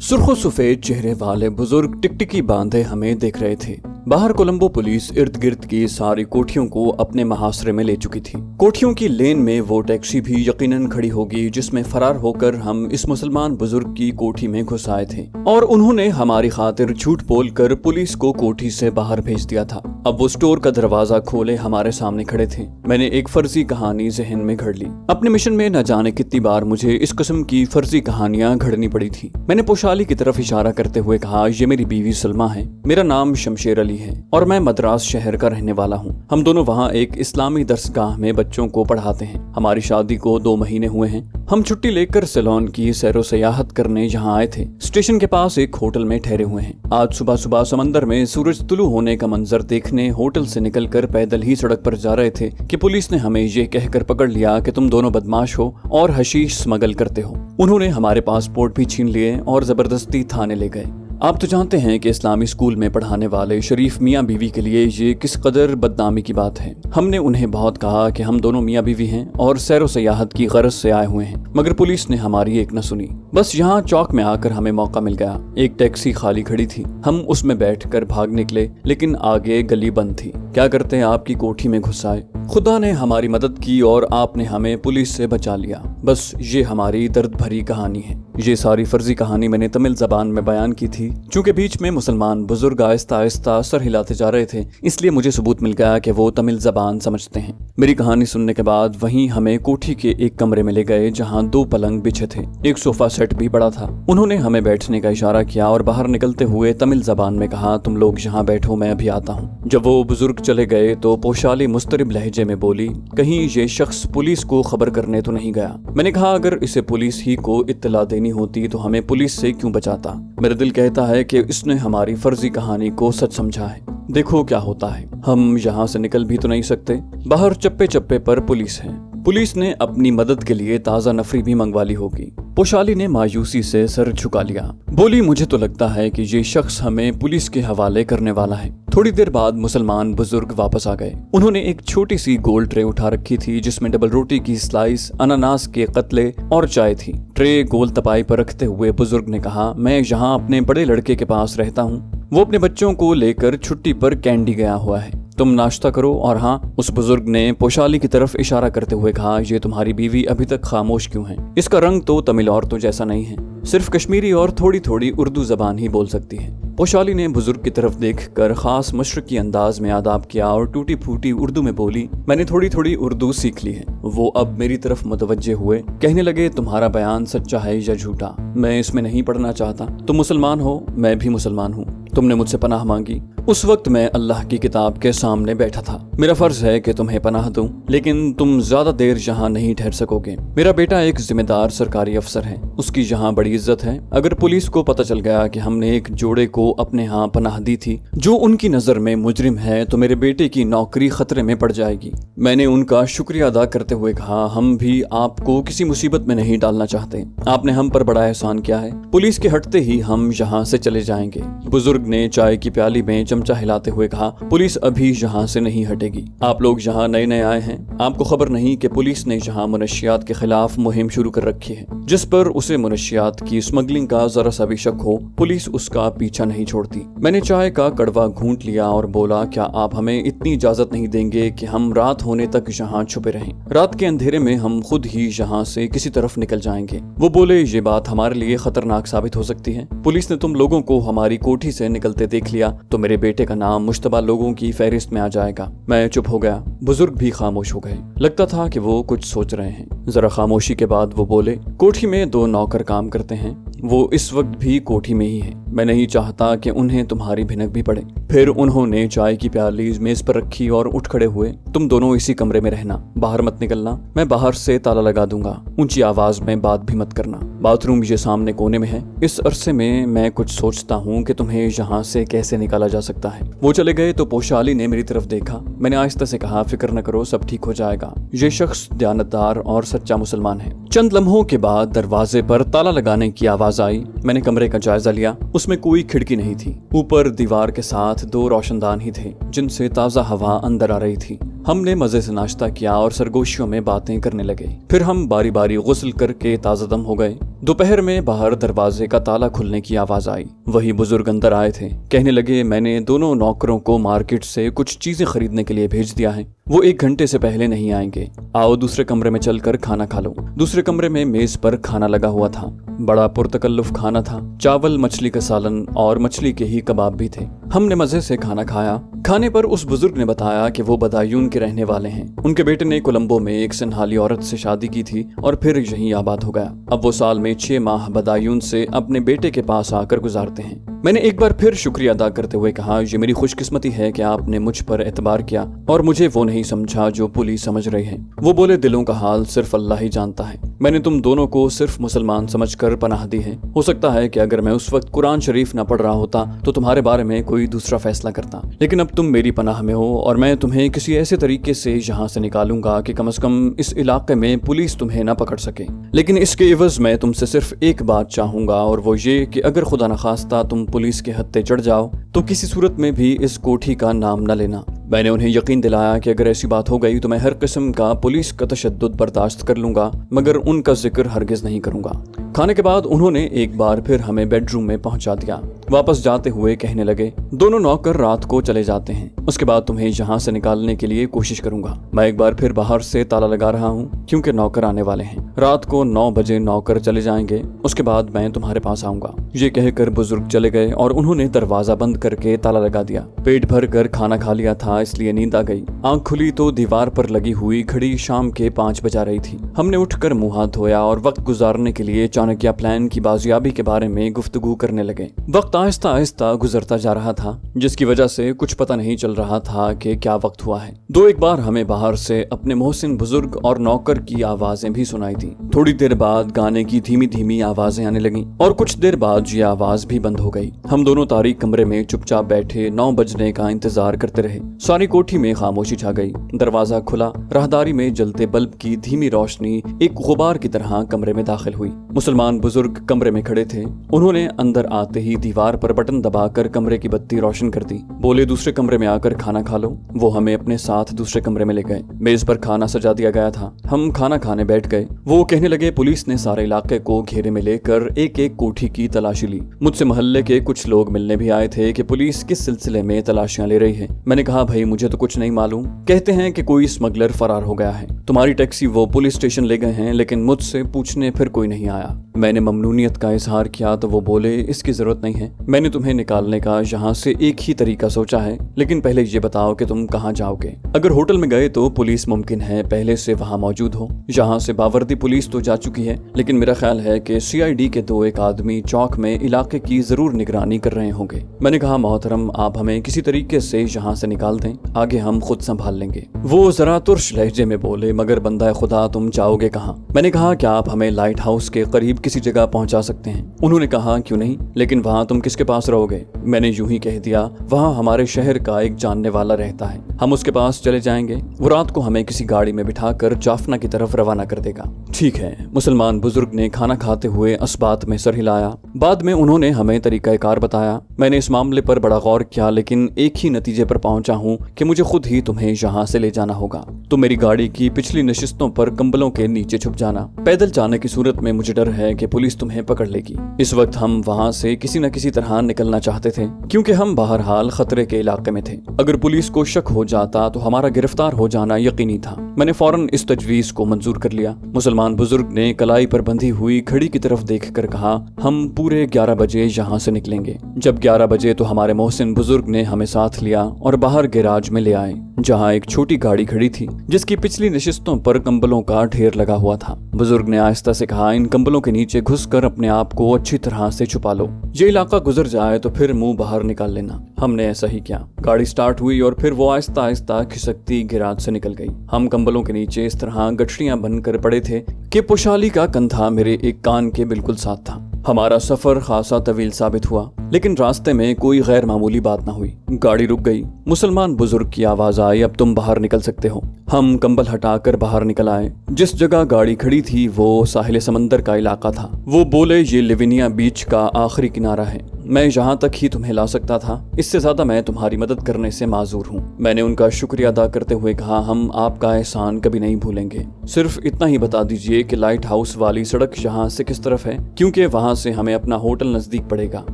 सुर्ख सफेद चेहरे वाले बुजुर्ग टिकटिकी बांधे हमें देख रहे थे। बाहर कोलंबो पुलिस इर्द गिर्द की सारी कोठियों को अपने महासरे में ले चुकी थी। कोठियों की लेन में वो टैक्सी भी यकीनन खड़ी होगी जिसमें फरार होकर हम इस मुसलमान बुजुर्ग की कोठी में घुस आए थे और उन्होंने हमारी खातिर झूठ बोलकर पुलिस को कोठी से बाहर भेज दिया था। अब वो स्टोर का दरवाजा खोले हमारे सामने खड़े थे। मैंने एक फर्जी कहानी जहन में घड़ ली। अपने मिशन में न जाने कितनी बार मुझे इस किस्म की फर्जी कहानियां घड़नी पड़ी थी। मैंने पोशाली की तरफ इशारा करते हुए कहा, ये मेरी बीवी सलमा है, मेरा नाम शमशेर अली है और मैं मद्रास शहर का रहने वाला हूँ। हम दोनों वहाँ एक इस्लामी दरसगाह में बच्चों को पढ़ाते हैं। हमारी शादी को 2 महीने हुए हैं। हम छुट्टी लेकर सेलोन की सैरो सयाहत करने यहाँ आए थे। स्टेशन के पास एक होटल में ठहरे हुए हैं। आज सुबह सुबह समंदर में सूरज तुलू होने का मंजर देखने होटल से निकलकर पैदल ही सड़क पर जा रहे थे कि पुलिस ने हमें ये कहकर पकड़ लिया कि तुम दोनों बदमाश हो और हशीश स्मगल करते हो। उन्होंने हमारे पासपोर्ट भी छीन लिए और जबरदस्ती थाने ले गए। आप तो जानते हैं कि इस्लामी स्कूल में पढ़ाने वाले शरीफ मियाँ बीवी के लिए ये किस कदर बदनामी की बात है। हमने उन्हें बहुत कहा कि हम दोनों मियाँ बीवी हैं और सैरो सयाहत की गरज से आए हुए हैं, मगर पुलिस ने हमारी एक न सुनी। बस यहाँ चौक में आकर हमें मौका मिल गया। एक टैक्सी खाली खड़ी थी। हम उसमें बैठकर भाग निकले, लेकिन आगे गली बंद थी। क्या करते हैं, आपकी कोठी में घुस आए। खुदा ने हमारी मदद की और आपने हमें पुलिस से बचा लिया। बस ये हमारी दर्द भरी कहानी है। ये सारी फर्जी कहानी मैंने तमिल जबान में बयान की थी। चूंकि बीच में मुसलमान बुजुर्ग आहिस्ता आहिस्ता सर हिलाते जा रहे थे, इसलिए मुझे सबूत मिल गया कि वो तमिल जबान समझते हैं। मेरी कहानी सुनने के बाद वहीं हमें कोठी के एक कमरे में ले गए जहाँ 2 पलंग बिछे थे। एक सोफा सेट भी पड़ा था। उन्होंने हमें बैठने का इशारा किया और बाहर निकलते हुए तमिल जबान में कहा, तुम लोग यहाँ बैठो, मैं अभी आता हूँ। जब वो बुजुर्ग चले गए तो पोशाली मुस्तरिब लहजे में बोली, कहीं ये शख्स पुलिस को खबर करने तो नहीं गया। मैंने कहा, अगर इसे पुलिस ही को इत्तला देनी होती तो हमें पुलिस से क्यों बचाता। मेरा दिल कहता है कि इसने हमारी फर्जी कहानी को सच समझा है। देखो क्या होता है, हम यहाँ से निकल भी तो नहीं सकते। बाहर चप्पे चप्पे पर पुलिस है। पुलिस ने अपनी मदद के लिए ताज़ा नफरी भी मंगवा ली होगी। पोशाली ने मायूसी से सर झुका लिया। बोली, मुझे तो लगता है कि ये शख्स हमें पुलिस के हवाले करने वाला है। थोड़ी देर बाद मुसलमान बुजुर्ग वापस आ गए। उन्होंने एक छोटी सी गोल ट्रे उठा रखी थी जिसमें डबल रोटी की स्लाइस, अनानास के कतले और चाय थी। ट्रे गोल तपाई पर रखते हुए बुजुर्ग ने कहा, मैं यहाँ अपने बड़े लड़के के पास रहता हूँ। वो अपने बच्चों को लेकर छुट्टी पर कैंडी गया हुआ है। तुम नाश्ता करो। और हाँ, उस बुजुर्ग ने पोशाली की तरफ इशारा करते हुए कहा, ये तुम्हारी बीवी अभी तक खामोश क्यों है? इसका रंग तो तमिल औरतों जैसा नहीं है, सिर्फ कश्मीरी और थोड़ी थोड़ी उर्दू जबान ही बोल सकती है। पोशाली ने बुजुर्ग की तरफ देखकर खास मशरकी अंदाज में आदाब किया और टूटी फूटी उर्दू में बोली, मैंने थोड़ी थोड़ी उर्दू सीख ली है। वो अब मेरी तरफ मुतवज्जे हुए, कहने लगे, तुम्हारा बयान सच्चा है या झूठा, मैं इसमें नहीं पढ़ना चाहता। तुम मुसलमान हो, मैं भी मुसलमान हूँ। तुमने मुझसे पनाह मांगी। उस वक्त मैं अल्लाह की किताब के सामने बैठा था। मेरा फर्ज है कि तुम्हें पनाह दूं, लेकिन तुम ज्यादा देर यहाँ नहीं ठहर सकोगे। मेरा बेटा एक जिम्मेदार सरकारी अफसर है, उसकी यहाँ बड़ी इज्जत है। अगर पुलिस को पता चल गया कि हमने एक जोड़े को अपने यहाँ पनाह दी थी जो उनकी नजर में मुजरिम है, तो मेरे बेटे की नौकरी खतरे में पड़ जाएगी। मैंने उनका शुक्रिया अदा करते हुए कहा, हम भी आपको किसी मुसीबत में नहीं डालना चाहते। आपने हम पर बड़ा एहसान किया है। पुलिस के हटते ही हम यहाँ से चले जाएंगे। बुजुर्ग ने चाय की प्याली में चमचा हिलाते हुए कहा, पुलिस अभी यहाँ से नहीं हटेगी। आप लोग यहाँ नए नए आए हैं, आपको खबर नहीं कि पुलिस ने यहाँ मुनशियात के खिलाफ मुहिम शुरू कर रखी है। जिस पर उसे मुनशियात की स्मगलिंग का जरा सा भी शक हो, पुलिस उसका पीछा नहीं छोड़ती। मैंने चाय का कड़वा घूंट लिया और बोला, क्या आप हमें इतनी इजाजत नहीं देंगे कि हम रात होने तक यहाँ छुपे रहें? रात के अंधेरे में हम खुद ही यहाँ से किसी तरफ निकल जाएंगे। वो बोले, ये बात हमारे लिए खतरनाक साबित हो सकती है। पुलिस ने तुम लोगों को हमारी कोठी से निकलते देख लिया तो मेरे बेटे का नाम मुश्तबा लोगों की फहरिस्त में आ जाएगा। मैं चुप हो गया। बुजुर्ग भी खामोश हो गए। लगता था कि वो कुछ सोच रहे हैं। जरा खामोशी के बाद वो बोले, कोठी में 2 नौकर काम करते हैं, वो इस वक्त भी कोठी में ही है। मैं नहीं चाहता कि उन्हें तुम्हारी भिनक भी पड़े। फिर उन्होंने चाय की प्याली मेज पर रखी और उठ खड़े हुए, तुम दोनों इसी कमरे में रहना, बाहर मत निकलना। मैं बाहर से ताला लगा दूंगा। ऊंची आवाज में बात भी मत करना। बाथरूम ये सामने कोने में है। इस अरसे में मैं कुछ सोचता हूँ कि तुम्हें यहाँ से कैसे निकाला जा सकता है। वो चले गए तो पोशाली ने मेरी तरफ देखा। मैंने आहिस्ता से कहा, फिक्र न करो, सब ठीक हो जाएगा। ये शख्स दयानतदार और सच्चा मुसलमान है। चंद लम्हों के बाद दरवाजे पर ताला लगाने की आवाज आई। मैंने कमरे का जायजा लिया। उसमें कोई खिड़की नहीं थी। ऊपर दीवार के साथ 2 रोशनदान ही थे जिनसे ताज़ा हवा अंदर आ रही थी। हमने मजे से नाश्ता किया और सरगोशियों में बातें करने लगे। फिर हम बारी बारी गुस्ल करके ताज़ा दम हो गए। दोपहर में बाहर दरवाजे का ताला खुलने की आवाज आई। वही बुजुर्ग अंदर आए थे। कहने लगे, मैंने दोनों नौकरों को मार्केट से कुछ चीजें खरीदने के लिए भेज दिया है, वो 1 घंटे से पहले नहीं आएंगे। आओ दूसरे कमरे में चलकर खाना खा लो। दूसरे कमरे में मेज पर खाना लगा हुआ था। बड़ा पुरतकल्लुफ खाना था। चावल, मछली का सालन और मछली के ही कबाब भी थे। हमने मजे से खाना खाया। खाने पर उस बुजुर्ग ने बताया कि वो बदायूं के रहने वाले हैं। उनके बेटे ने कोलंबो में एक सनहाली औरत से शादी की थी और फिर यहीं आबाद हो गया। अब वो साल में 6 माह बदायूं से अपने बेटे के पास आकर गुजारते हैं। मैंने एक बार फिर शुक्रिया अदा करते हुए कहा, ये मेरी खुशकिस्मती है कि आपने मुझ पर एतबार किया और मुझे वो नहीं समझा जो पुलिस समझ रही है। वो बोले, दिलों का हाल सिर्फ अल्लाह ही जानता है। मैंने तुम दोनों को सिर्फ मुसलमान समझकर पनाह दी है। हो सकता है कि अगर मैं उस वक्त कुरान शरीफ न पढ़ रहा होता तो तुम्हारे बारे में कोई दूसरा फैसला करता, लेकिन अब तुम मेरी पनाह में हो और मैं तुम्हें किसी ऐसे तरीके से यहाँ से निकालूंगा कि कम से कम इस इलाके में पुलिस तुम्हें न पकड़ सके। लेकिन इसके एवज मैं तुमसे सिर्फ एक बात चाहूंगा, और वो ये कि अगर खुदा न खास्ता तुम पुलिस के हत्थे चढ़ जाओ तो किसी सूरत में भी इस कोठी का नाम न लेना। मैंने उन्हें यकीन दिलाया कि अगर ऐसी बात हो गई तो मैं हर किस्म का पुलिस का तशद्दुद बर्दाश्त कर लूंगा, मगर उनका जिक्र हरगिज नहीं करूंगा। खाने के बाद उन्होंने एक बार फिर हमें बेडरूम में पहुंचा दिया। वापस जाते हुए कहने लगे, दोनों नौकर रात को चले जाते हैं, उसके बाद तुम्हें यहाँ से निकालने के लिए कोशिश करूंगा। मैं एक बार फिर बाहर से ताला लगा रहा हूँ क्योंकि नौकर आने वाले हैं। रात को 9 बजे नौकर चले जाएंगे, उसके बाद मैं तुम्हारे पास आऊंगा। ये कहकर बुजुर्ग चले गए और उन्होंने दरवाजा बंद करके ताला लगा दिया। पेट भर कर खाना खा लिया था, इसलिए नींद आ गई। आंख खुली तो दीवार पर लगी हुई घड़ी शाम के 5 बजा रही थी। हमने उठकर मुंह हाथ धोया और वक्त गुजारने के लिए चाणक्य प्लान की बाजियाबी के बारे में गुफ्तगू करने लगे। वक्त आहिस्ता आहिस्ता गुजरता जा रहा था, जिसकी वजह से कुछ पता नहीं चल रहा था कि क्या वक्त हुआ है। 2-1 बार हमें बाहर से अपने मोहसिन बुजुर्ग और नौकर की आवाजें भी सुनाई दी। थोड़ी देर बाद गाने की धीमी धीमी आवाजें आने लगी और कुछ देर बाद ये आवाज भी बंद हो गई। हम दोनों तारीक कमरे में चुपचाप बैठे 9 बजने का इंतजार करते रहे। सारी कोठी में खामोशी छा गई। दरवाजा खुला, राहदारी में जलते बल्ब की धीमी रोशनी एक गुबार की तरह कमरे में दाखिल हुई। मुसलमान बुजुर्ग कमरे में खड़े थे। उन्होंने अंदर आते ही दीवार पर बटन दबाकर कमरे की बत्ती रोशन कर दी। बोले, दूसरे कमरे में आकर खाना खा लो। वो हमें अपने साथ दूसरे कमरे में ले गए। मेज पर खाना सजा दिया गया था। हम खाना खाने बैठ गए। वो कहने लगे, पुलिस ने सारे इलाके को घेरे में लेकर एक एक कोठी की तलाशी ली। मुझसे मोहल्ले के कुछ लोग मिलने भी आए थे कि पुलिस किस सिलसिले में तलाशियां ले रही है। मैंने कहा, भाई मुझे तो कुछ नहीं मालूम। कहते हैं कि कोई स्मगलर फरार हो गया है। तुम्हारी टैक्सी वो पुलिस स्टेशन ले गए हैं, लेकिन मुझसे पूछने फिर कोई नहीं आया। मैंने ममनूनियत का इजहार किया तो वो बोले, इसकी जरूरत नहीं है। मैंने तुम्हें निकालने का यहाँ से एक ही तरीका सोचा है, लेकिन पहले ये बताओ कि तुम कहाँ जाओगे। अगर होटल में गए तो पुलिस मुमकिन है पहले से वहाँ मौजूद हो। यहाँ से बावर्दी पुलिस तो जा चुकी है, लेकिन मेरा ख्याल है कि CID के 2-1 आदमी चौक में इलाके की जरूर निगरानी कर रहे होंगे। मैंने कहा, मोहतरम आप हमें किसी तरीके से यहाँ से निकाल दें, आगे हम खुद संभाल लेंगे। वो जरा तुर्श लहजे में बोले, मगर बंदा खुदा तुम जाओगे कहाँ? मैंने कहा, क्या आप हमें लाइट हाउस के करीब किसी जगह पहुंचा सकते हैं? उन्होंने कहा, क्यों नहीं, लेकिन वहाँ तुम किसके पास रहोगे? मैंने यूं ही कह दिया, वहाँ हमारे शहर का एक जानने वाला रहता है, हम उसके पास चले जाएंगे। वो रात को हमें किसी गाड़ी में बिठाकर जाफना की तरफ रवाना कर देगा। ठीक है। मुसलमान बुजुर्ग ने खाना खाते हुए असबात में सर हिलाया। बाद में उन्होंने हमें तरीकाकार बताया। मैंने इस मामले पर बड़ा गौर किया, लेकिन एक ही नतीजे पर पहुंचा हूँ कि मुझे खुद ही तुम्हें यहाँ से ले जाना होगा। तुम मेरी गाड़ी की पिछली नशिस्तों पर कंबलों के नीचे छुप जाना। पैदल जाने की सूरत में मुझे डर है कि पुलिस तुम्हें पकड़ लेगी। इस वक्त हम वहाँ से किसी न किसी तरह निकलना चाहते थे, क्योंकि हम बहरहाल खतरे के इलाके में थे। अगर पुलिस को शक हो जाता तो हमारा गिरफ्तार हो जाना यकीनी था। मैंने फौरन इस तजवीज को मंजूर कर लिया। मुसलमान बुजुर्ग ने कलाई पर बंधी हुई घड़ी की तरफ देखकर कहा, हम पूरे 11 बजे यहाँ से निकलेंगे। जब 11 बजे तो हमारे मोहसिन बुजुर्ग ने हमें साथ लिया और बाहर गैराज में ले आए, जहाँ एक छोटी गाड़ी खड़ी थी जिसकी पिछली नशिस्तों पर कंबलों का ढेर लगा हुआ था। बुजुर्ग ने आहिस्ता से कहा, इन कंबलों के नीचे घुसकर अपने आप को अच्छी तरह से छुपा लो। ये इलाका गुजर जाए तो फिर मुंह बाहर निकाल लेना। हमने ऐसा ही किया। गाड़ी स्टार्ट हुई और फिर वो आहिस्ता आहिस्ता खिसकती गैराज से निकल गई। हम कंबलों के नीचे इस तरह गठरियां बनकर पड़े थे कि पोशाली का कंधा मेरे एक कान के बिल्कुल साथ था। हमारा सफर खासा तवील साबित हुआ, लेकिन रास्ते में कोई गैर मामूली बात न हुई। गाड़ी रुक गई। मुसलमान बुजुर्ग की आवाज आई, अब तुम बाहर निकल सकते हो। हम कंबल हटाकर बाहर निकल आए। जिस जगह गाड़ी खड़ी थी वो साहिल समंदर का इलाका था। वो बोले, ये लिविनिया बीच का आखिरी किनारा है। मैं यहाँ तक ही तुम्हें ला सकता था, इससे ज्यादा मैं तुम्हारी मदद करने से माजूर हूँ। मैंने उनका शुक्रिया अदा करते हुए कहा, हम आपका एहसान कभी नहीं भूलेंगे, सिर्फ इतना ही बता दीजिए कि लाइट हाउस वाली सड़क यहाँ से किस तरफ है, क्योंकि वहाँ से हमें अपना होटल नजदीक पड़ेगा।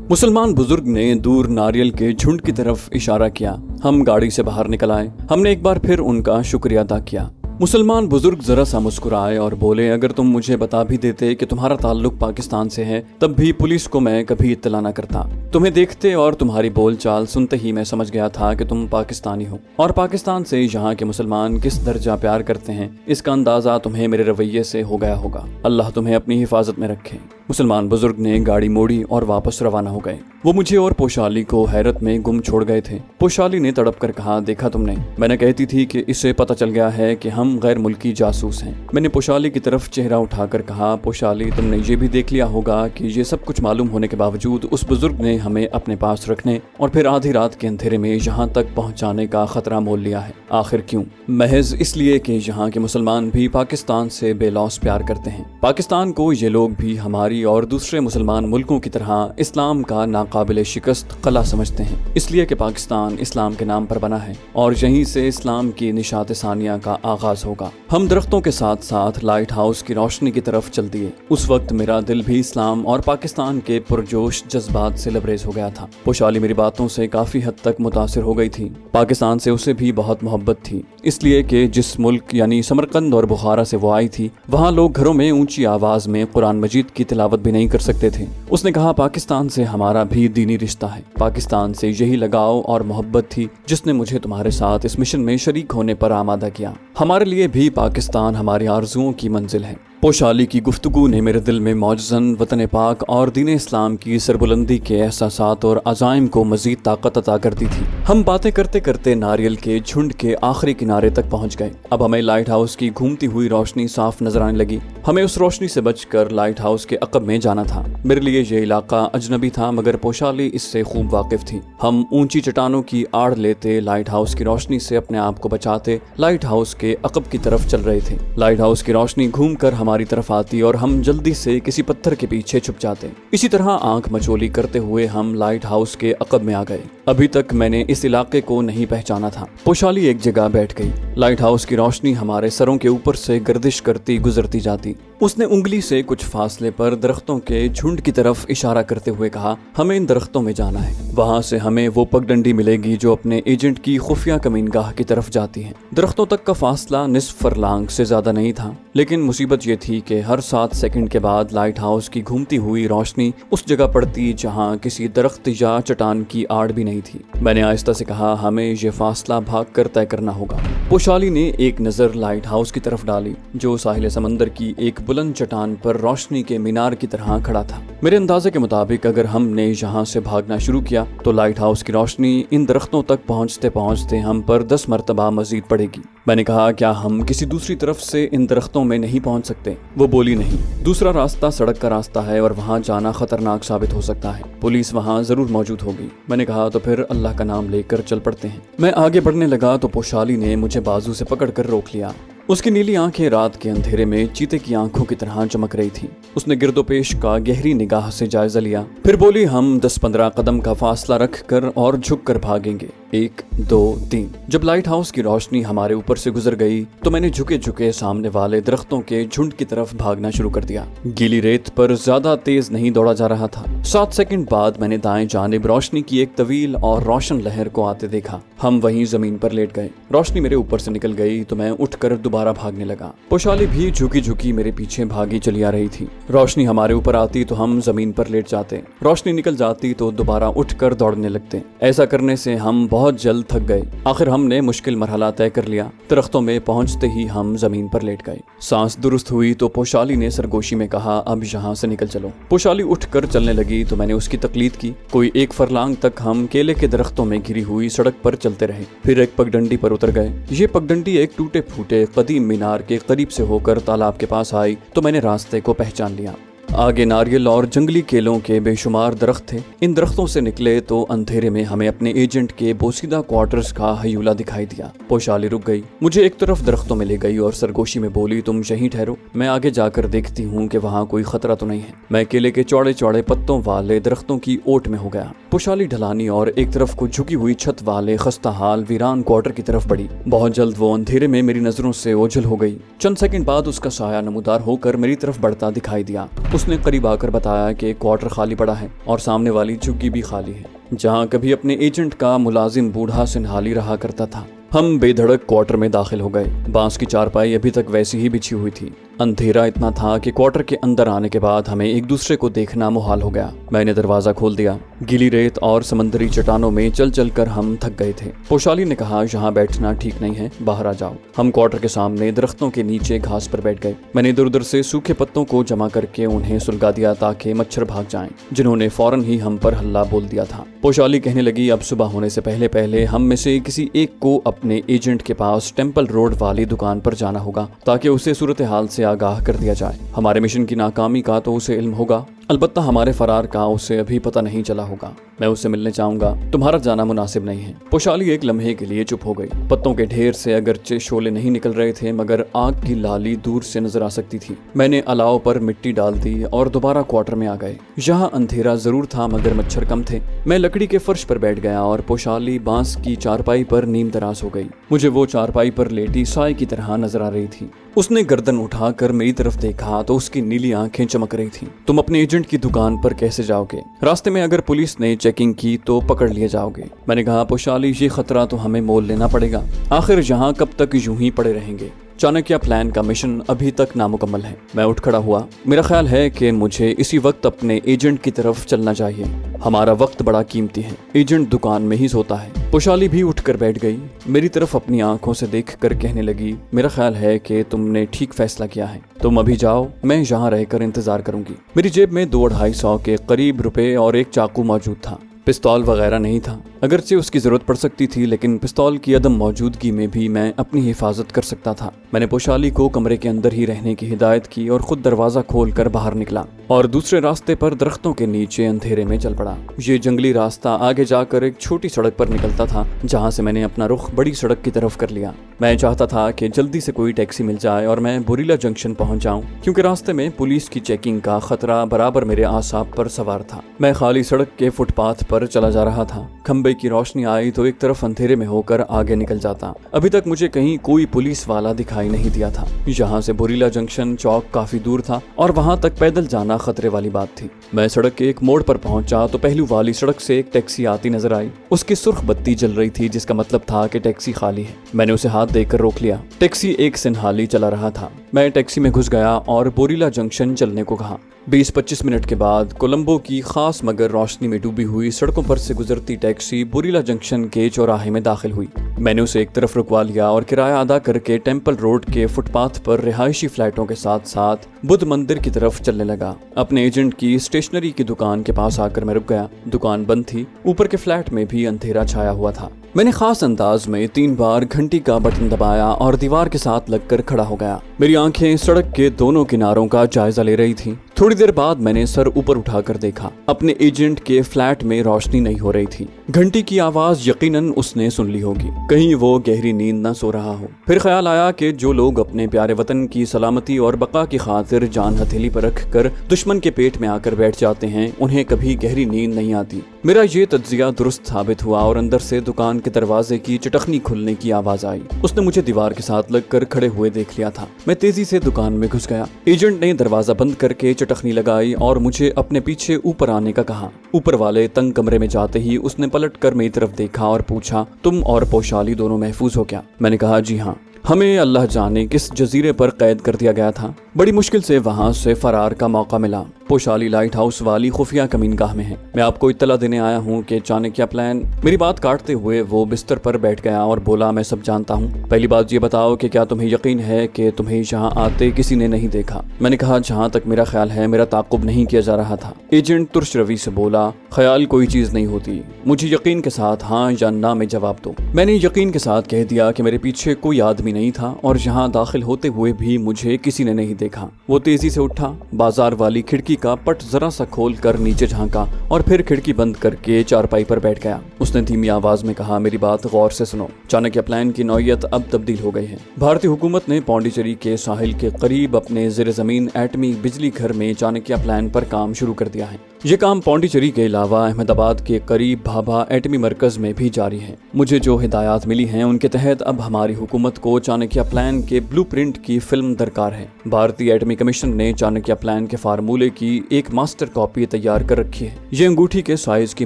मुसलमान बुजुर्ग ने दूर नारियल के झुंड की तरफ इशारा किया। हम गाड़ी से बाहर निकल आए। हमने एक बार फिर उनका शुक्रिया अदा किया। मुसलमान बुजुर्ग जरा सा मुस्कुराए और बोले, अगर तुम मुझे बता भी देते कि तुम्हारा ताल्लुक पाकिस्तान से है, तब भी पुलिस को मैं कभी इत्तला न करता। तुम्हें देखते और तुम्हारी बोलचाल सुनते ही मैं समझ गया था कि तुम पाकिस्तानी हो और पाकिस्तान से यहाँ के मुसलमान किस दर्जा प्यार करते हैं, इसका अंदाजा तुम्हें मेरे रवैये से हो गया होगा। अल्लाह तुम्हें अपनी हिफाजत में रखे। मुसलमान बुजुर्ग ने गाड़ी मोड़ी और वापस रवाना हो गए। वो मुझे और पोशाली को हैरत में गुम छोड़ गए थे। पोशाली ने तड़प कर कहा, देखा तुमने, मैंने कहती थी कि इसे पता चल गया है कि हम गैर मुल्की जासूस हैं। मैंने पोशाली की तरफ चेहरा उठाकर कहा, पोशाली, तुमने ये भी देख लिया होगा कि ये सब कुछ मालूम होने के बावजूद उस बुजुर्ग ने हमें अपने पास रखने और फिर आधी रात के अंधेरे में यहाँ तक पहुँचाने का खतरा मोल लिया है। आखिर क्यों? महज इसलिए कि यहाँ के मुसलमान भी पाकिस्तान से बेलौस प्यार करते हैं। पाकिस्तान को ये लोग भी हमारी और दूसरे मुसलमान मुल्कों की तरह इस्लाम का नाकाबिले शिकस्त कला समझते हैं, इसलिए कि पाकिस्तान इस्लाम के नाम पर बना है और यहीं से इस्लाम की निशात सानिया का आगाज होगा। हम दरख्तों के साथ साथ लाइट हाउस की रोशनी की तरफ चल दिए। उस वक्त मेरा दिल भी इस्लाम और पाकिस्तान के पुरजोश जज्बात से लबरेज हो गया था। पोशाली मेरी बातों से काफी हद तक मुतासिर हो गई थी। पाकिस्तान से उसे भी बहुत मोहब्बत थी, इसलिए कि जिस मुल्क यानी समरकंद और बुखारा से वो आई थी, वहाँ लोग घरों में ऊंची आवाज में कुरान मजीद की तिलावत भी नहीं कर सकते थे। उसने कहा, पाकिस्तान से हमारा भी दीनी रिश्ता है। पाकिस्तान से यही लगाव और मोहब्बत थी जिसने मुझे तुम्हारे साथ इस मिशन में शरीक होने पर आमादा किया। हमारे लिए भी पाकिस्तान हमारी आरजुओं की मंजिल है। पोशाली की गुफ्तगू ने मेरे दिल में मौजज़न वतन पाक और दीन इस्लाम की सरबुलंदी के एहसासात और अज़ाइम को मजीद ताकत अता कर दी थी। हम बातें करते करते नारियल के झुंड के आखिरी किनारे तक पहुंच गए। अब हमें लाइट हाउस की घूमती हुई रोशनी साफ नजर आने लगी। हमें उस रोशनी से बचकर लाइट हाउस के अकब में जाना था। मेरे लिए ये इलाका अजनबी था, मगर पोशाली इससे खूब वाकिफ थी। हम ऊंची चट्टानों की आड़ लेते लाइट हाउस की रोशनी से अपने आप को बचाते लाइट हाउस के अकब की तरफ चल रहे थे। लाइट हाउस की रोशनी घूम कर हमारी तरफ आती और हम जल्दी से किसी पत्थर के पीछे छुप जाते। इसी तरह आंख मचोली करते हुए हम लाइट हाउस के अकब में आ गए। अभी तक मैंने इस इलाके को नहीं पहचाना था। पोशाली एक जगह बैठ गई। लाइट हाउस की रोशनी हमारे सरों के ऊपर से गर्दिश करती गुजरती जाती। उसने उंगली से कुछ फासले पर दरख्तों के झुंड की तरफ इशारा करते हुए कहा, हमें इन दरख्तों में जाना है। वहाँ से हमें वो पगडंडी मिलेगी जो अपने एजेंट की खुफिया कमीनगाह की तरफ जाती है। दरख्तों तक का फासला निस्फ फरलांग से ज्यादा नहीं था, लेकिन मुसीबत ये थी कि हर 7 सेकंड के बाद लाइट हाउस की घूमती हुई रोशनी उस जगह पड़ती जहाँ किसी दरख्त या चट्टान की आड़ भी नहीं थी। मैंने आहिस्ता से कहा, हमें ये फासला भाग कर तय करना होगा। पोशाली ने एक नजर लाइट हाउस की तरफ डाली जो साहिल समंदर की एक बुलंद चट्टान पर रोशनी के मीनार की तरह खड़ा था। मेरे अंदाजे के मुताबिक अगर हमने यहाँ से भागना शुरू किया तो लाइट हाउस की रोशनी इन दरख्तों तक पहुँचते पहुँचते हम पर 10 मरतबा मजीद पड़ेगी। मैंने कहा, क्या हम किसी दूसरी तरफ से इन दरख्तों में नहीं पहुँच सकते? वो बोली, नहीं, दूसरा रास्ता सड़क का रास्ता है और वहाँ जाना खतरनाक साबित हो सकता है। पुलिस वहाँ जरूर मौजूद होगी। मैंने कहा, तो फिर अल्लाह का नाम लेकर चल पड़ते हैं। मैं आगे बढ़ने लगा तो पोशाली ने मुझे बाजू से पकड़कर रोक लिया। उसकी नीली आंखें रात के अंधेरे में चीते की आंखों की तरह चमक रही थी। उसने गिरदोपेश का गहरी निगाह से जायजा लिया, फिर बोली, हम 10-15 कदम का फासला रख कर और झुक कर भागेंगे। 1, 2, 3। जब लाइट हाउस की रोशनी हमारे ऊपर से गुजर गई तो मैंने झुके झुके सामने वाले दरख्तों के झुंड की तरफ भागना शुरू कर दिया। गीली रेत पर ज्यादा तेज नहीं दौड़ा जा रहा था। 7 सेकंड बाद मैंने दाएं जानिब रोशनी की एक तवील और रोशन लहर को आते देखा। हम वहीं जमीन पर लेट गए। रोशनी मेरे ऊपर से निकल गई तो मैं उठकर दोबारा भागने लगा। पोशाली भी झुकी झुकी मेरे पीछे भागी चली आ रही थी। रोशनी हमारे ऊपर आती तो हम जमीन पर लेट जाते, रोशनी निकल जाती तो दोबारा उठकर दौड़ने लगते। ऐसा करने से हम बहुत जल्द थक गए। आखिर हमने मुश्किल मरहला तय कर लिया। दरख्तों में पहुंचते ही हम जमीन पर लेट गए। सांस दुरुस्त हुई तो पोशाली ने सरगोशी में कहा, अब यहाँ से निकल चलो। पोशाली उठकर चलने लगी तो मैंने उसकी तकलीद की। कोई 1 फरलांग तक हम केले के दरख्तों में घिरी हुई सड़क पर चलते रहे, फिर एक पगडंडी पर उतर गए। ये पगडंडी एक टूटे फूटे कदीम मीनार के करीब से होकर तालाब के पास आई तो मैंने रास्ते को पहचान लिया। आगे नारियल और जंगली केलों के बेशुमार दरख्त थे। इन दरख्तों से निकले तो अंधेरे में हमें अपने एजेंट के बोसीदा क्वार्टर्स का हयूला दिखाई दिया। पोशाली रुक गई, मुझे एक तरफ दरख्तों में ले गई और सरगोशी में बोली, तुम यहीं ठहरो, मैं आगे जाकर देखती हूँ कि वहाँ कोई खतरा तो नहीं है। मैं केले के चौड़े चौड़े पत्तों वाले दरख्तों की ओट में हो गया। पोशाली ढलानी और एक तरफ को झुकी हुई छत वाले खस्ता हाल वीरान क्वार्टर की तरफ बढ़ी। बहुत जल्द वो अंधेरे में मेरी नजरों से ओझल हो गई। चंद सेकंड बाद उसका साया नमूदार होकर मेरी तरफ बढ़ता दिखाई दिया। उसने करीब आकर बताया कि क्वार्टर खाली पड़ा है और सामने वाली झुग्गी भी खाली है, जहाँ कभी अपने एजेंट का मुलाजिम बूढ़ा सिन्हाली रहा करता था। हम बेधड़क क्वार्टर में दाखिल हो गए। बांस की चारपाई अभी तक वैसी ही बिछी हुई थी। अंधेरा इतना था कि क्वार्टर के अंदर आने के बाद हमें एक दूसरे को देखना मुहाल हो गया। मैंने दरवाजा खोल दिया। गीली रेत और समंदरी चट्टानों में चल चल कर हम थक गए थे। पोशाली ने कहा, यहाँ बैठना ठीक नहीं है, बाहर आ जाओ। हम क्वार्टर के सामने दरख्तों के नीचे घास पर बैठ गए। मैंने इधर उधर से सूखे पत्तों को जमा करके उन्हें सुलगा दिया ताकि मच्छर भाग जाएं, जिन्होंने फौरन ही हम पर हल्ला बोल दिया था। पोशाली कहने लगी, अब सुबह होने से पहले पहले हम में से किसी एक को अपने एजेंट के पास टेम्पल रोड वाली दुकान पर जाना होगा ताकि उसे सूरत हाल से आगाह कर दिया जाए। हमारे मिशन की नाकामी का तो उसे इल्म होगा, अलबत्ता हमारे फरार का उसे अभी पता नहीं चला होगा। मैं उससे मिलने चाहूंगा, तुम्हारा जाना मुनासिब नहीं है। पोशाली एक लम्हे के लिए चुप हो गई। पत्तों के ढेर से अगरचे शोले नहीं निकल रहे थे, मगर आग की लाली दूर से नजर आ सकती थी। मैंने अलाव पर मिट्टी डाल दी और दोबारा क्वार्टर में आ गए। यहाँ अंधेरा जरूर था मगर मच्छर कम थे। मैं लकड़ी के फर्श पर बैठ गया और पोशाली बांस की चारपाई पर नीम दराज हो गई। मुझे वो चारपाई पर लेटी साए की तरह नजर आ रही थी। उसने गर्दन उठाकर मेरी तरफ देखा तो उसकी नीली आंखें चमक रही थीं। तुम अपने एजेंट की दुकान पर कैसे जाओगे? रास्ते में अगर पुलिस ने चेकिंग की तो पकड़ लिए जाओगे। मैंने कहा, पोशाली ये खतरा तो हमें मोल लेना पड़ेगा। आखिर यहाँ कब तक यूं ही पड़े रहेंगे? चाणक्य प्लान का मिशन अभी तक नामुकम्मल है। मैं उठ खड़ा हुआ। मेरा ख्याल है कि मुझे इसी वक्त अपने एजेंट की तरफ चलना चाहिए। हमारा वक्त बड़ा कीमती है। एजेंट दुकान में ही सोता है। पोशाली भी उठकर बैठ गई। मेरी तरफ अपनी आंखों से देखकर कहने लगी, मेरा ख्याल है कि तुमने ठीक फैसला किया है। तुम अभी जाओ, मैं यहाँ रहकर इंतजार करूंगी। मेरी जेब में 200-250 के करीब रुपए और एक चाकू मौजूद था। पिस्तौल वगैरह नहीं था, अगरचे उसकी जरूरत पड़ सकती थी, लेकिन पिस्तौल की अदम मौजूदगी में भी मैं अपनी हिफाजत कर सकता था। मैंने पोशाली को कमरे के अंदर ही रहने की हिदायत की और खुद दरवाजा खोलकर बाहर निकला और दूसरे रास्ते पर दरख्तों के नीचे अंधेरे में चल पड़ा। ये जंगली रास्ता आगे जाकर एक छोटी सड़क पर निकलता था, जहाँ से मैंने अपना रुख बड़ी सड़क की तरफ कर लिया। मैं चाहता था कि जल्दी से कोई टैक्सी मिल जाए और मैं बोरीला जंक्शन पहुंच जाऊं, क्योंकि रास्ते में पुलिस की चेकिंग का खतरा बराबर मेरे आसाब पर सवार था। मैं खाली सड़क के फुटपाथ पर चला जा रहा था। खंबे की रोशनी आई तो एक तरफ अंधेरे में होकर आगे निकल जाता। अभी तक मुझे कहीं कोई पुलिस वाला दिखाई नहीं दिया था। यहाँ से बोरीला जंक्शन चौक काफी दूर था और वहाँ तक पैदल जाना खतरे वाली बात थी। मैं सड़क के एक मोड़ पर पहुंचा तो पहलू वाली सड़क से एक टैक्सी आती नजर आई। उसकी सुर्ख बत्ती जल रही थी, जिसका मतलब था कि टैक्सी खाली है। मैंने उसे हाथ देकर रोक लिया। टैक्सी एक सिन्हाली चला रहा था। मैं टैक्सी में घुस गया और बोरीला जंक्शन चलने को कहा। 20-25 मिनट के बाद कोलंबो की खास मगर रोशनी में डूबी हुई सड़कों पर से गुजरती टैक्सी बोरीला जंक्शन के चौराहे में दाखिल हुई। मैंने उसे एक तरफ रुकवा लिया और किराया अदा करके टेम्पल रोड के फुटपाथ पर रिहायशी फ्लैटों के साथ साथ बुद्ध मंदिर की तरफ चलने लगा। अपने एजेंट की स्टेशनरी की दुकान के पास आकर मैं रुक गया। दुकान बंद थी। ऊपर के फ्लैट में भी अंधेरा छाया हुआ था। मैंने खास अंदाज में 3 बार घंटी का बटन दबाया और दीवार के साथ लगकर खड़ा हो गया। मेरी आंखें सड़क के दोनों किनारों का जायजा ले रही थीं। थोड़ी देर बाद मैंने सर ऊपर उठाकर देखा। अपने एजेंट के फ्लैट में रोशनी नहीं हो रही थी। घंटी की आवाज यकीनन उसने सुन ली होगी। कहीं वो गहरी नींद न सो रहा हो। फिर ख्याल आया कि जो लोग अपने प्यारे वतन की सलामती और बका की खातिर जान हथेली पर रख कर दुश्मन के पेट में आकर बैठ जाते हैं, उन्हें कभी गहरी नींद नहीं आती। मेरा ये तज्जिया दुरुस्त साबित हुआ और अंदर से दुकान के दरवाजे की चटखनी खुलने की आवाज आई। उसने मुझे दीवार के साथ लगकर खड़े हुए देख लिया था। मैं तेजी से दुकान में घुस गया। एजेंट ने दरवाजा बंद करके चटखनी लगाई और मुझे अपने पीछे ऊपर आने का कहा। ऊपर वाले तंग कमरे में जाते ही उसने पलट कर मेरी तरफ देखा और पूछा, तुम और पोशाली दोनों महफूज हो क्या? मैंने कहा, जी हाँ। हमें अल्लाह जाने किस जजीरे पर कैद कर दिया गया था। बड़ी मुश्किल से वहां से फरार का मौका मिला। पोशाली लाइट हाउस वाली खुफिया कमीनगाह में है। मैं आपको इत्तला देने आया हूँ कि चाणक्य प्लान। मेरी बात काटते हुए वो बिस्तर पर बैठ गया और बोला, मैं सब जानता हूँ। पहली बात ये बताओ कि क्या तुम्हें यकीन है कि तुम्हें यहाँ आते किसी ने नहीं देखा? मैंने कहा, जहाँ तक मेरा ख्याल है मेरा ताक़ुब नहीं किया जा रहा था। एजेंट तुर्श रवि से बोला, ख्याल कोई चीज नहीं होती, मुझे यकीन के साथ हाँ या ना में जवाब दो। मैंने यकीन के साथ कह दिया कि मेरे पीछे कोई आदमी नहीं था और यहाँ दाखिल होते हुए भी मुझे किसी ने नहीं देखा। वो तेजी से उठा, बाजार वाली खिड़की का पट जरा सा खोल कर नीचे झांका और फिर खिड़की बंद करके चारपाई पर बैठ गया। उसने धीमी आवाज में कहा, मेरी बात गौर से सुनो। चाणक्य प्लान की नौयत अब तब्दील हो गई है। भारतीय हुकूमत ने पौंडीचेरी के साहिल के करीब अपने ज़ेरे ज़मीन एटमी बिजली घर में चाणक्य प्लान पर काम शुरू कर दिया है। ये काम पौंडीचेरी के अलावा अहमदाबाद के करीब भाभा एटमी मरकज में भी जारी है। मुझे जो हिदायत मिली हैं उनके तहत अब हमारी हुकूमत को चाणक्य प्लान के ब्लूप्रिंट की फिल्म दरकार है। भारतीय एटमी कमीशन ने चाणक्य प्लान के फार्मूले की एक मास्टर कॉपी तैयार कर रखी है। ये अंगूठी के साइज की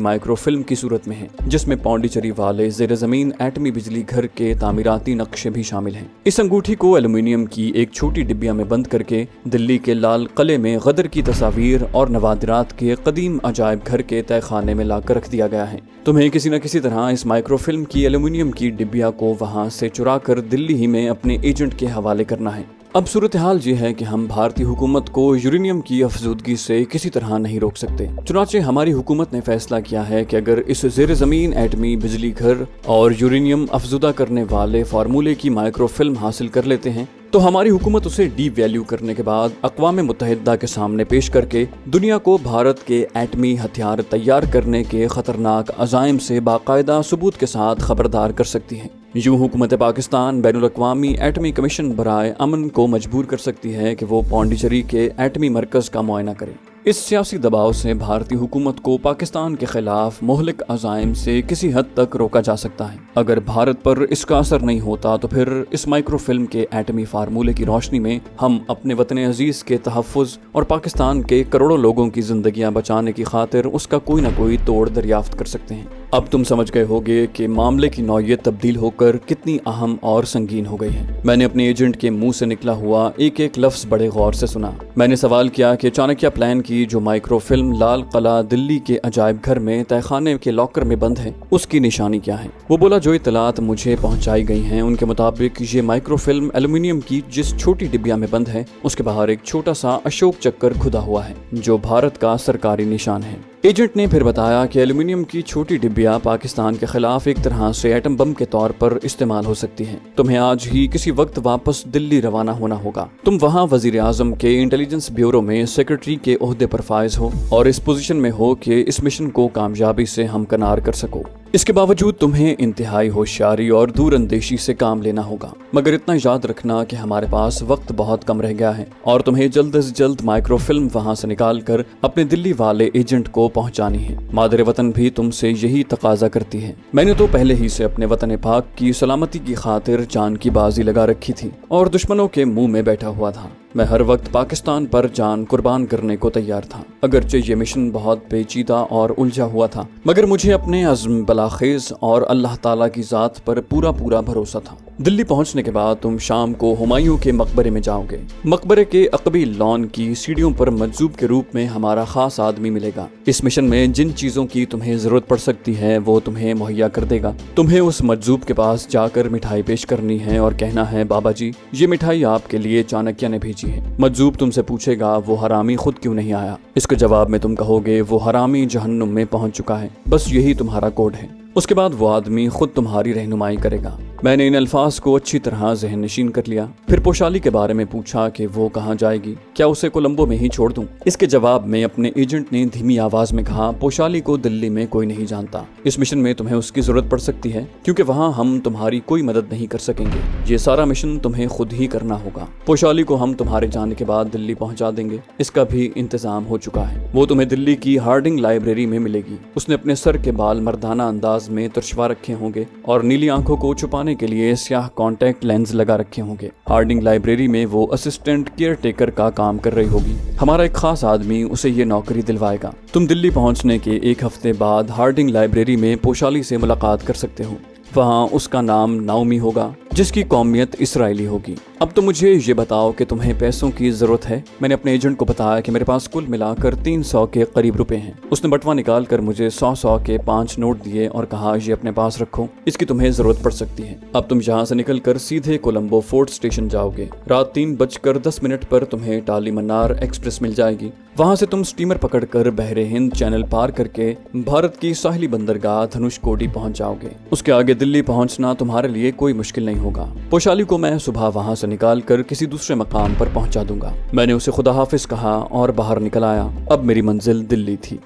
माइक्रो फिल्म की सूरत में है, जिसमें पौंडीचेरी वाले ज़ेरे ज़मीन एटमी बिजली घर के तामीराती नक्शे भी शामिल हैं। इस अंगूठी को एल्यूमिनियम की एक छोटी डिब्बिया में बंद करके दिल्ली के लाल किले में गदर की तस्वीर और नवादिरात के कदीम अजायब घर के तय खाने में लाकर रख दिया गया है। तुम्हें किसी न किसी तरह इस माइक्रोफिल्म की एल्यूमिनियम की डिब्बिया को वहां से चुरा कर दिल्ली ही में अपने एजेंट के हवाले करना है। अब सूरत हाल ये है कि हम भारतीय हुकूमत को यूरेनियम की अफजूदगी से किसी तरह नहीं रोक सकते। चुनाचे हमारी हुकूमत ने फैसला किया है कि अगर इस ज़ेरे ज़मीन एटमी बिजली घर और यूरेनियम अफजूदा करने वाले फार्मूले की माइक्रोफिल्म हासिल कर लेते हैं तो हमारी हुकूमत उसे डी वैल्यू करने के बाद अक़वाम मुत्तहिदा के सामने पेश करके दुनिया को भारत के एटमी हथियार तैयार करने के खतरनाक अज़ाइम से बाकायदा सबूत के साथ खबरदार कर सकती है। यूं हुकूमत पाकिस्तान बैनुल अक़वामी एटमी कमीशन बराए अमन को मजबूर कर सकती है कि वो पौंडीचेरी के एटमी मरकज़ का मुआयना करे। इस सियासी दबाव से भारतीय हुकूमत को पाकिस्तान के खिलाफ मोहलिक अज़ाइम से किसी हद तक रोका जा सकता है। अगर भारत पर इसका असर नहीं होता तो फिर इस माइक्रोफिल्म के एटमी फार्मूले की रोशनी में हम अपने वतन अजीज के तहफ़्फ़ुज़ और पाकिस्तान के करोड़ों लोगों की जिंदगियां बचाने की खातिर उसका कोई ना कोई तोड़ दरियाफ्त कर सकते हैं। अब तुम समझ गए होगे कि मामले की नौयत तब्दील होकर कितनी अहम और संगीन हो गई है। मैंने अपने एजेंट के मुंह से निकला हुआ एक एक लफ्ज़ बड़े गौर से सुना। मैंने सवाल किया कि चाणक्य प्लान की जो माइक्रोफिल्म लाल किला दिल्ली के अजायब घर में तहखाने के लॉकर में बंद है उसकी निशानी क्या है। वो बोला, जो इत्तलात मुझे पहुंचाई गई हैं उनके मुताबिक ये माइक्रोफिल्म एल्यूमिनियम की जिस छोटी डिब्बिया में बंद है उसके बाहर एक छोटा सा अशोक चक्कर खुदा हुआ है जो भारत का सरकारी निशान है। एजेंट ने फिर बताया कि एल्यूमिनियम की छोटी डिब्बिया पाकिस्तान के खिलाफ एक तरह से एटम बम के तौर पर इस्तेमाल हो सकती है। तुम्हें आज ही किसी वक्त वापस दिल्ली रवाना होना होगा। तुम वहाँ वजीर आजम के इंटेलिजेंस ब्यूरो में सेक्रेटरी के ओहदे पर फायज हो और इस पोजीशन में हो कि इस मिशन को कामयाबी से हमकनार कर सको। इसके बावजूद तुम्हें इंतहाई होशियारी और दूर अंदेशी से काम लेना होगा, मगर इतना याद रखना कि हमारे पास वक्त बहुत कम रह गया है और तुम्हें जल्द से जल्द माइक्रोफिल्म वहां से निकाल कर अपने दिल्ली वाले एजेंट को पहुंचानी है। मादर वतन भी तुमसे यही तकाजा करती है। मैंने तो पहले ही से अपने वतन पाक की सलामती की खातिर जान की बाजी लगा रखी थी और दुश्मनों के मुंह में बैठा हुआ था। मैं हर वक्त पाकिस्तान पर जान कुर्बान करने को तैयार था। अगरचे ये मिशन बहुत पेचीदा और उलझा हुआ था, मगर मुझे अपने अज़्म बलाखेज और अल्लाह ताला की ज़ात पर पूरा भरोसा था। दिल्ली पहुंचने के बाद तुम शाम को हुमायूं के मकबरे में जाओगे। मकबरे के अकबी लॉन की सीढ़ियों पर मजजूब के रूप में हमारा खास आदमी मिलेगा। इस मिशन में जिन चीजों की तुम्हें जरूरत पड़ सकती है वो तुम्हें मुहैया कर देगा। तुम्हें उस मजजूब के पास जाकर मिठाई पेश करनी है और कहना है, बाबा जी ये मिठाई आपके लिए चाणक्य ने भेजी है। मजजूब तुमसे पूछेगा वो हरामी खुद क्यों नहीं आया। इसके जवाब में तुम कहोगे वो हरामी जहन्नुम में पहुंच चुका है। बस यही तुम्हारा कोड है। उसके बाद वो आदमी खुद तुम्हारी रहनुमाई करेगा। मैंने इन अल्फाज को अच्छी तरह ज़हन नशीन कर लिया। फिर पोशाली के बारे में पूछा कि वो कहाँ जाएगी, क्या उसे कोलंबो में ही छोड़ दूं? इसके जवाब में अपने एजेंट ने धीमी आवाज में कहा, पोशाली को दिल्ली में कोई नहीं जानता। इस मिशन में तुम्हें उसकी जरूरत पड़ सकती है क्योंकि वहाँ हम तुम्हारी कोई मदद नहीं कर सकेंगे। ये सारा मिशन तुम्हें खुद ही करना होगा। पोशाली को हम तुम्हारे जाने के बाद दिल्ली पहुँचा देंगे। इसका भी इंतजाम हो चुका है। वो तुम्हें दिल्ली की हार्डिंग लाइब्रेरी में मिलेगी। उसने अपने सर के बाल मर्दाना अंदाज में तरशवा रखे होंगे और नीली आंखों को छुपाने के लिए स्याह कॉन्टैक्ट लेंस लगा रखे होंगे। हार्डिंग लाइब्रेरी में वो असिस्टेंट केयर टेकर का काम कर रही होगी। हमारा एक खास आदमी उसे ये नौकरी दिलवाएगा। तुम दिल्ली पहुंचने के एक हफ्ते बाद हार्डिंग लाइब्रेरी में पोशाली से मुलाकात कर सकते हो। वहाँ उसका नाम नाओमी होगा जिसकी कौमियत इसराइली होगी। अब तो मुझे ये बताओ कि तुम्हें पैसों की जरूरत है। मैंने अपने एजेंट को बताया कि मेरे पास कुल मिलाकर 300 के करीब रुपए हैं। उसने बटवा निकाल कर मुझे 100 के 5 नोट दिए और कहा, ये अपने पास रखो, इसकी तुम्हें जरूरत पड़ सकती है। अब तुम यहाँ से निकल कर सीधे कोलंबो फोर्ट स्टेशन जाओगे। रात 3:10 पर तुम्हें टाली मन्नार एक्सप्रेस मिल जाएगी। वहाँ से तुम स्टीमर पकड़कर बहरे हिंद चैनल पार करके भारत की साहिली बंदरगाह धनुषकोडी पहुँच जाओगे। उसके आगे दिल्ली पहुँचना तुम्हारे लिए कोई मुश्किल नहीं होगा। पोशाली को मैं सुबह वहाँ से से निकाल कर किसी दूसरे मकाम पर पहुंचा दूंगा। मैंने उसे खुदा हाफिज कहा और बाहर निकल आया। अब मेरी मंजिल दिल्ली थी।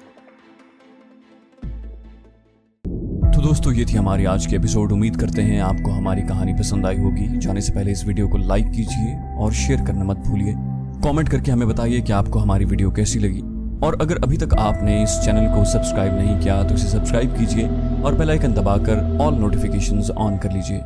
तो दोस्तों, ये थी हमारी आज की एपिसोड। उम्मीद करते हैं आपको हमारी कहानी पसंद आई होगी। जाने से पहले इस वीडियो को लाइक कीजिए और शेयर करना मत भूलिए। कमेंट करके हमें बताइए कि आपको हमारी वीडियो कैसी लगी। और अगर अभी तक आपने इस चैनल को सब्सक्राइब नहीं किया तो इसे सब्सक्राइब कीजिए और बेल आइकन दबाकर ऑल नोटिफिकेशंस ऑन कर लीजिए।